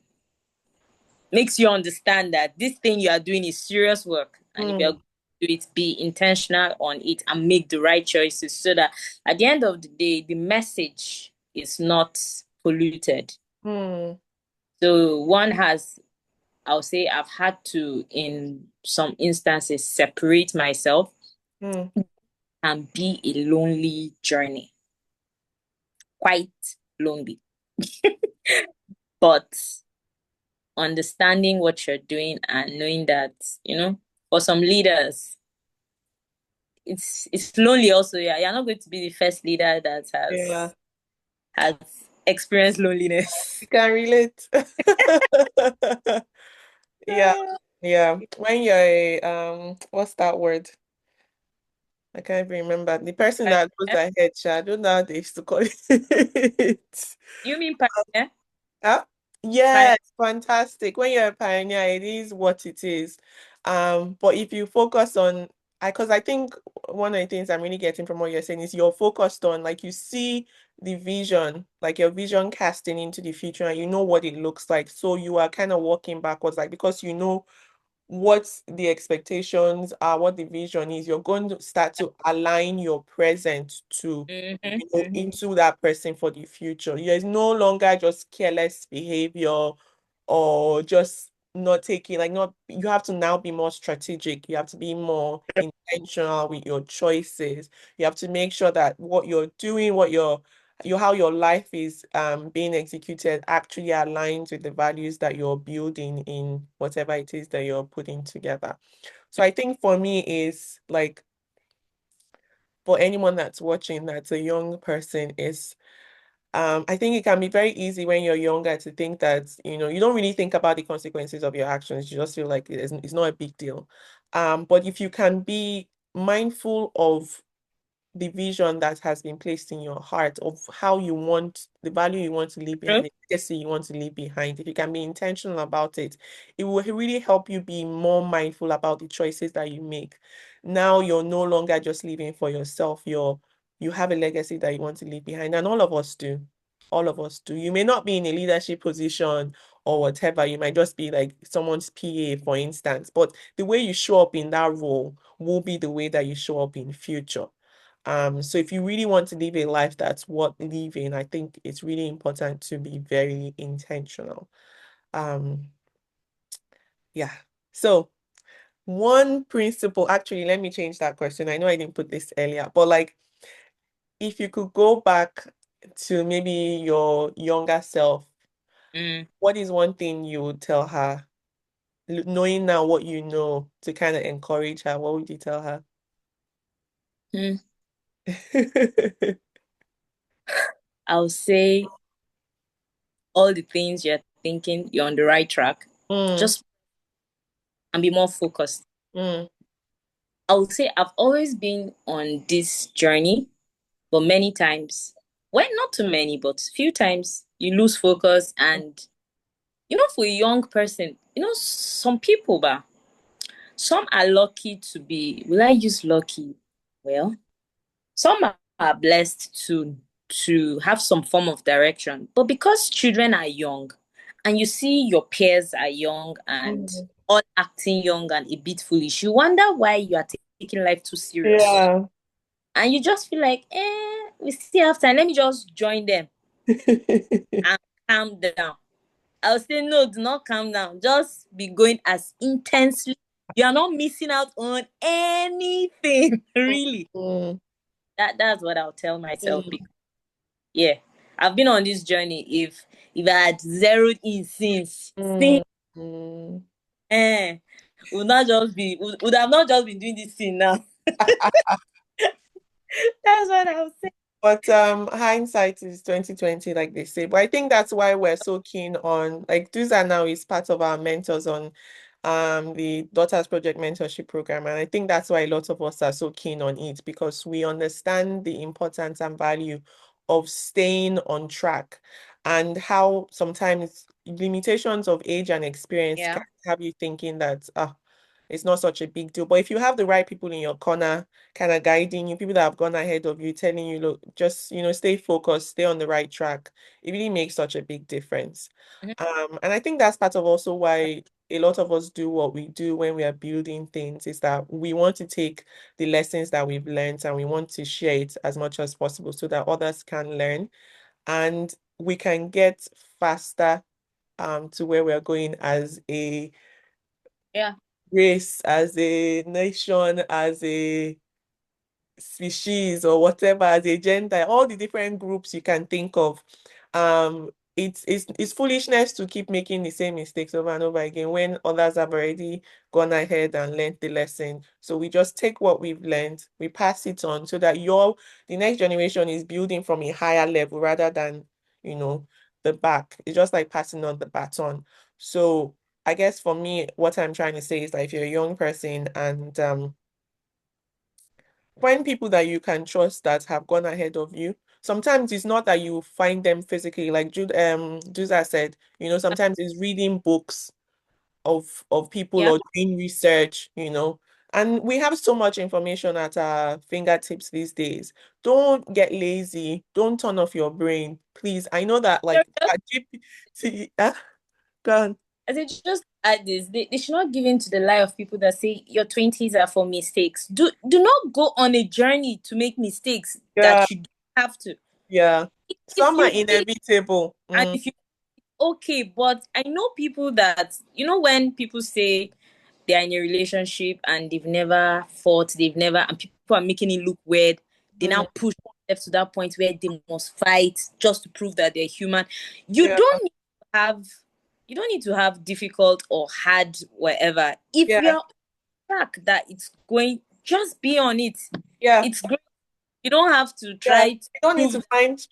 A: understand that this thing you are doing is serious work. And if you're
B: Mm,
A: going to do it, be intentional on it and make the right choices so that at the end of the day, the message is not polluted.
B: mm,
A: So one has, I'll say I've had to, in some instances, separate myself
B: mm,
A: and be a lonely journey, quite lonely. But understanding what you're doing and knowing that, for some leaders, it's lonely also. Yeah, you're not going to be the first leader that
B: Yeah,
A: has experienced loneliness.
B: you can relate. Yeah, yeah. When you're a what's that word? I can't even remember. The person that goes
A: Pioneer?
B: ahead, I don't know how they used to call it.
A: You mean pioneer?
B: Huh?
A: Pioneer.
B: Yes, fantastic. When you're a pioneer, it is what it is. But if you focus on, because I think one of the things I'm really getting from what you're saying is you're focused on, like you see the vision, like your vision casting into the future, and you know what it looks like. So you are kind of walking backwards, like because you know what the expectations are, what the vision is, you're going to start to align your present to,
A: Mm-hmm,
B: into that person for the future. There's no longer just careless behavior or just not taking, like, not, you have to now be more strategic. You have to be more intentional with your choices. You have to make sure that what you're doing, what your how your life is being executed actually aligns with the values that you're building in whatever it is that you're putting together. So I think for me is like for anyone that's watching that's a young person is I think it can be very easy when you're younger to think that, you don't really think about the consequences of your actions. You just feel like it's not a big deal. But if you can be mindful of the vision that has been placed in your heart of how you want the value you want to leave
A: true.
B: behind, the legacy you want to leave behind. If you can be intentional about it, it will really help you be more mindful about the choices that you make. Now you're no longer just living for yourself. You have a legacy that you want to leave behind, and all of us do. All of us do. You may not be in a leadership position or whatever. You might just be like someone's PA, for instance. But the way you show up in that role will be the way that you show up in future. So if you really want to live a life that's worth living, I think it's really important to be very intentional. Um, yeah. So one principle, actually, let me change that question. I know I didn't put this earlier, but like if you could go back to maybe your younger self,
A: Mm.
B: what is one thing you would tell her, knowing now what you know to kind of encourage her? What would you tell her?
A: Mm. I'll say all the things you're thinking, you're on the right track.
B: Mm,
A: Just and be more focused.
B: mm,
A: I would say I've always been on this journey, but many times, well, not too many, but few times you lose focus. And for a young person, some people, but some are lucky to be. Will I use lucky? Well, some are blessed to have some form of direction, but because children are young, and you see your peers are young and
B: mm.
A: all acting young and a bit foolish, you wonder why you are taking life too serious.
B: Yeah.
A: And you just feel like, we still have time. Let me just join them and calm down. I'll say, no, do not calm down. Just be going as intensely. You are not missing out on anything, really.
B: Mm,
A: That's what I'll tell myself.
B: mm,
A: Because, yeah, I've been on this journey. If I had zeroed in since,
B: mm, mm.
A: eh, would have not just been doing this thing now. That's what I'll say.
B: But hindsight is 2020, like they say. But I think that's why we're so keen on, like, Duza now is part of our mentors on the Daughters Project Mentorship Program. And I think that's why a lot of us are so keen on it because we understand the importance and value of staying on track and how sometimes limitations of age and experience can
A: Yeah.
B: have you thinking that it's not such a big deal. But if you have the right people in your corner, kind of guiding you, people that have gone ahead of you, telling you, look, just, stay focused, stay on the right track. It really makes such a big difference.
A: Mhm.
B: And I think that's part of also why a lot of us do what we do when we are building things, is that we want to take the lessons that we've learned and we want to share it as much as possible so that others can learn and we can get faster to where we're going as a
A: Yeah.
B: race, as a nation, as a species or whatever, as a gender, all the different groups you can think of. it's foolishness to keep making the same mistakes over and over again when others have already gone ahead and learned the lesson. So we just take what we've learned, we pass it on so that the next generation is building from a higher level rather than, you know, the back. It's just like passing on the baton. So I guess for me, what I'm trying to say is that if you're a young person and find people that you can trust that have gone ahead of you. Sometimes it's not that you find them physically, like Duza said, sometimes it's reading books of people
A: Yeah.
B: or doing research, And we have so much information at our fingertips these days. Don't get lazy. Don't turn off your brain, please. I know that
A: They're
B: like
A: just,
B: ChatGPT, go on.
A: I say just add this. They should not give in to the lie of people that say your 20s are for mistakes. Do not go on a journey to make mistakes
B: Yeah,
A: that you don't have to.
B: yeah.
A: If
B: Some are
A: you feel
B: inevitable.
A: and if you okay, but I know people that when people say they're in a relationship and they've never fought, they've never, and people are making it look weird. They
B: Mm,
A: now push themselves to that point where they must fight just to prove that they're human. You
B: yeah,
A: don't need to have, you don't need to have difficult or hard whatever. If
B: yeah,
A: you're on track that it's going, just be on it.
B: yeah.
A: It's great. You don't have to
B: Yeah,
A: try to
B: you don't need
A: prove.
B: to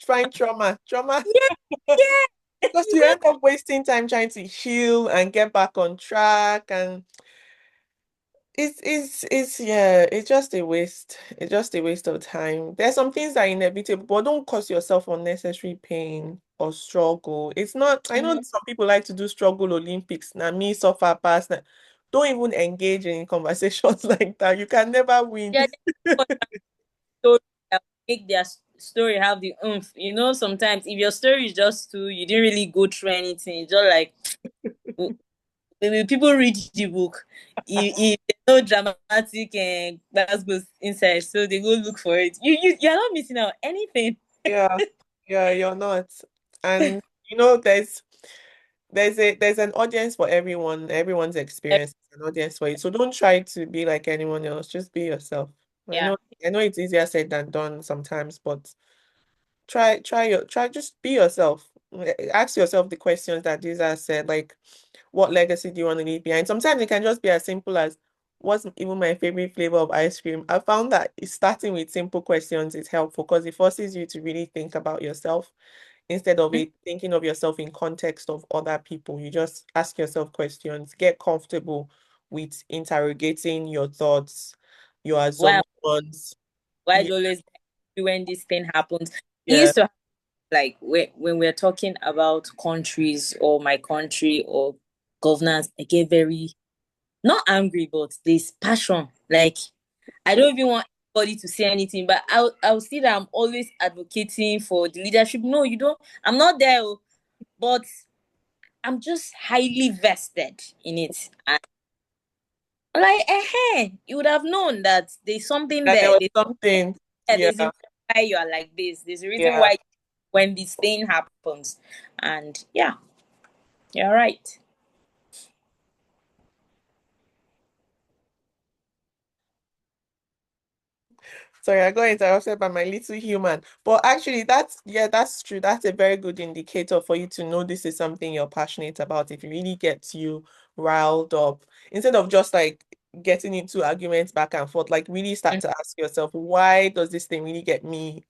B: find trauma
A: Yeah, yeah.
B: because
A: You
B: you
A: don't.
B: end up wasting time trying to heal and get back on track, and it's yeah, it's just a waste. It's just a waste of time. There's some things that are inevitable, but don't cause yourself unnecessary pain or struggle. It's not. I know
A: Mhm.
B: some people like to do struggle Olympics. Now me suffer past. Now. Don't even engage in conversations like that. You can never win.
A: Yeah, story that make their story have the oomph. Sometimes if your story is just too, you didn't really go through anything. It's just like when people read the book, there's no dramatic and that goes inside, so they go look for it. You're not missing out anything.
B: Yeah, yeah, you're not. And there's an audience for everyone. Everyone's experience is an audience for it. So don't try to be like anyone else. Just be yourself. I
A: Yeah.
B: know I know it's easier said than done sometimes, but try just be yourself. Ask yourself the questions that Jesus said, like what legacy do you want to leave behind? Sometimes it can just be as simple as what's even my favorite flavor of ice cream. I found that starting with simple questions is helpful because it forces you to really think about yourself instead of it thinking of yourself in context of other people. You just ask yourself questions, get comfortable with interrogating your thoughts, your
A: Why
B: assumptions.
A: why
B: Yeah,
A: do you always when this thing happens? It
B: yeah,
A: used to like when we're talking about countries or my country or governance, I get very not angry, but there's passion. Like I don't even want anybody to say anything, but I'll see that I'm always advocating for the leadership. No, you don't. I'm not there, oh, but I'm just highly vested in it. And like, you would have known that there's something
B: that there
A: there.
B: was something. Yeah,
A: There's a reason why you are like this. There's a reason
B: yeah.
A: why when this thing happens, and yeah, you're right.
B: Sorry, I got interrupted by my little human. But actually, that's true. That's a very good indicator for you to know this is something you're passionate about. If it really gets you riled up, instead of just like getting into arguments back and forth, like really start to ask yourself, why does this thing really get me,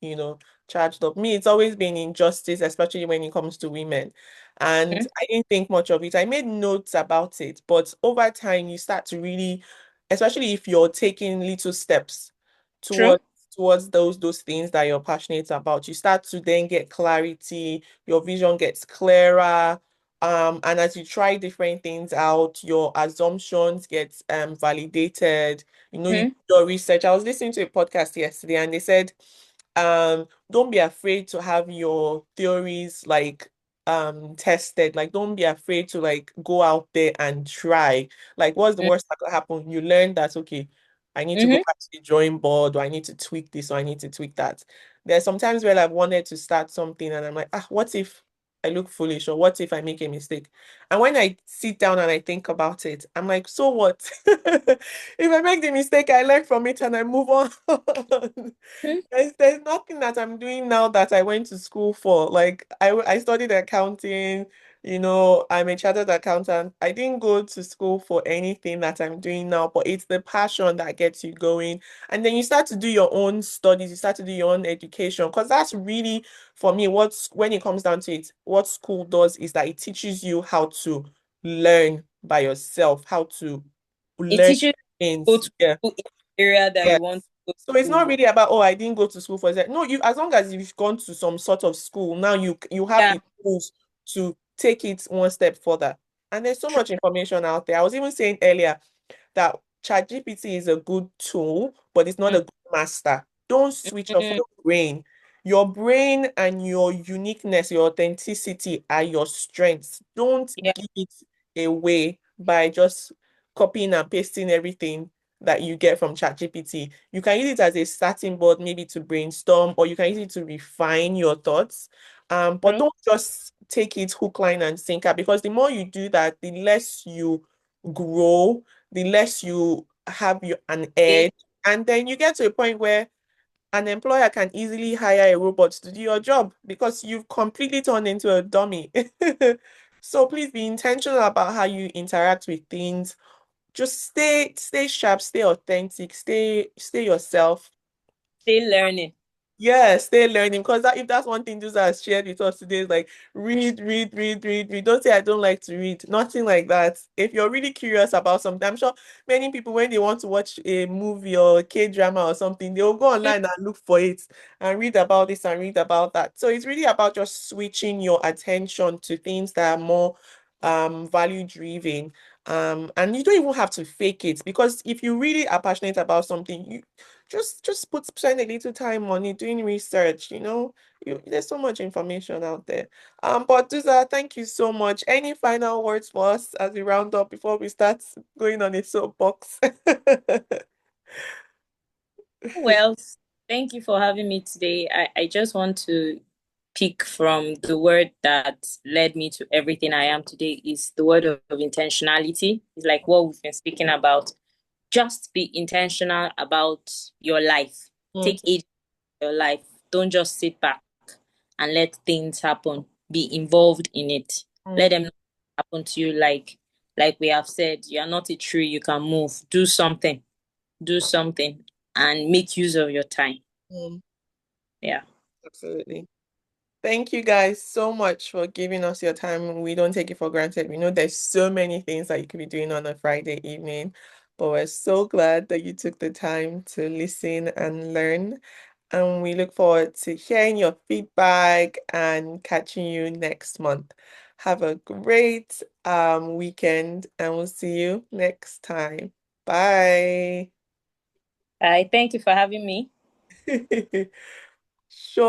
B: charged up? Me, it's always been injustice, especially when it comes to women. And
A: Mhm.
B: I didn't think much of it. I made notes about it, but over time, you start to really, especially if you're taking little steps
A: True.
B: towards those things that you're passionate about. You start to then get clarity, your vision gets clearer. And as you try different things out, your assumptions get validated. You do
A: Mhm.
B: your research. I was listening to a podcast yesterday and they said, don't be afraid to have your theories like tested. Like don't be afraid to like go out there and try. Like what's the worst that could happen? You learn that okay, I need to go
A: Mhm.
B: back to the drawing board, or I need to tweak this, or I need to tweak that. There's sometimes where I've wanted to start something and I'm like, what if I look foolish, or what if I make a mistake? And when I sit down and I think about it, I'm like, so what? If I make the mistake, I learn from it and I move on.
A: Mhm.
B: There's nothing that I'm doing now that I went to school for. Like I studied accounting, I'm a chartered accountant. I didn't go to school for anything that I'm doing now, but it's the passion that gets you going. And then you start to do your own studies, you start to do your own education, because that's really, for me, when it comes down to it, what school does is that it teaches you how to learn by yourself, how to
A: It
B: learn
A: teaches you to go
B: things.
A: to
B: Yeah.
A: school in the area that
B: Yeah.
A: you want to go
B: So it's not
A: to.
B: really about, oh, I didn't go to school for that. No, as long as you've gone to some sort of school, now you have
A: Yeah,
B: the tools to take it one step further. And there's so
A: true.
B: much information out there. I was even saying earlier that ChatGPT is a good tool, but it's not a good master. Don't switch off
A: Mhm.
B: your brain. Your brain and your uniqueness, your authenticity are your strengths. Don't
A: Yeah,
B: give it away by just copying and pasting everything that you get from ChatGPT. You can use it as a starting board, maybe to brainstorm, or you can use it to refine your thoughts. But
A: true.
B: don't just take it hook, line, and sinker, because the more you do that, the less you grow, the less you have an
A: Okay.
B: edge. And then you get to a point where an employer can easily hire a robot to do your job because you've completely turned into a dummy. So please be intentional about how you interact with things. Just stay sharp, stay authentic, stay yourself.
A: Still learning.
B: Yeah, stay learning, because if that's one thing Duza has shared with us today, is like read, read, read, read, read. Don't say I don't like to read. Nothing like that. If you're really curious about something, I'm sure many people, when they want to watch a movie or a K-drama or something, they'll go
A: Mm.
B: online and look for it and read about this and read about that. So it's really about just switching your attention to things that are more value driven. And you don't even have to fake it, because if you really are passionate about something, you just spend a little time on it doing research, there's so much information out there. But Duza, thank you so much. Any final words for us as we round up before we start going on a soapbox?
A: Well, thank you for having me today. I just want to pick from the word that led me to everything I am today is the word of intentionality. It's like what we've been speaking about. Just be intentional about your life.
B: Mm,
A: Take aid of your life. Don't just sit back and let things happen. Be involved in it. Let
B: mm,
A: them happen to you like we have said, you are not a tree, you can move. Do something and make use of your time.
B: mm,
A: Yeah.
B: absolutely. Thank you guys so much for giving us your time. We don't take it for granted. We know there's so many things that you could be doing on a Friday evening, but we're so glad that you took the time to listen and learn. And we look forward to hearing your feedback and catching you next month. Have a great weekend, and we'll see you next time. Bye.
A: I thank you for having me.
B: Sure.